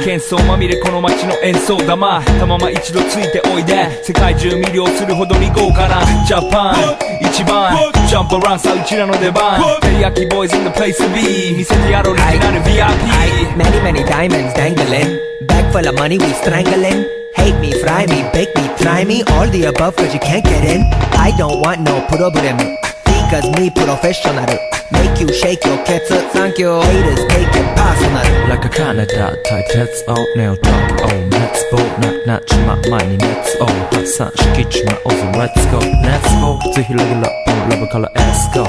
喧騒まみれこの街の演奏玉たまま一度ついておいで世界中魅了するほどに豪華なジャパン一番ジャンプアラウンさうちらの出番テリヤキボーイズ in the place to be 見せてやろうオリジナル VIP Many many diamonds dangling Bag full of money we strangling Hate me, fry me, bake me, try me All the above cause you can't get in I don't want no problem Because me professional Make you shake your cats Thank you Haters take it personal Like a Canada type Let's all nail talk Oh let's goなっちま前に Let's all 発散しきちまおうぞ Let's go Let's go 普通広げろラブから Let's go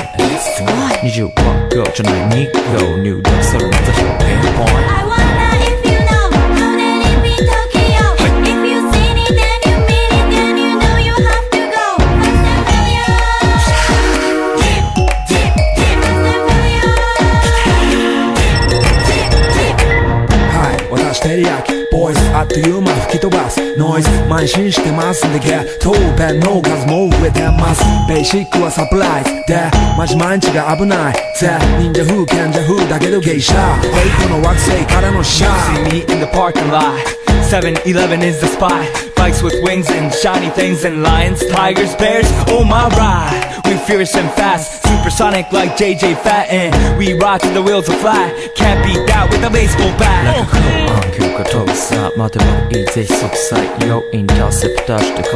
20は Go じゃない2 Go 入力それまた表現 Point I wonder if you know How that it be Tokyo If you seen it then you mean it Then you know you have to goはい私テリヤキボイスあっという間吹き飛ばすノイズ慢心してますんでゲットペンの数も増えてますベーシックはサプライズでマジ毎日が危ないぜ忍者風賢者風だけどゲイシャフェイクの惑星からのシャー See me in the parking lot 7-Eleven is the spot Bikes with wings and shiny things and lions, tigers, bears, oh my ride We fierce and fast, supersonic like JJ Fatten We ride till the wheels are flat, can't beat that with a baseball bat Like a cool 暗記が遠さ待てばいいぜ即歳要インターセプターしてこう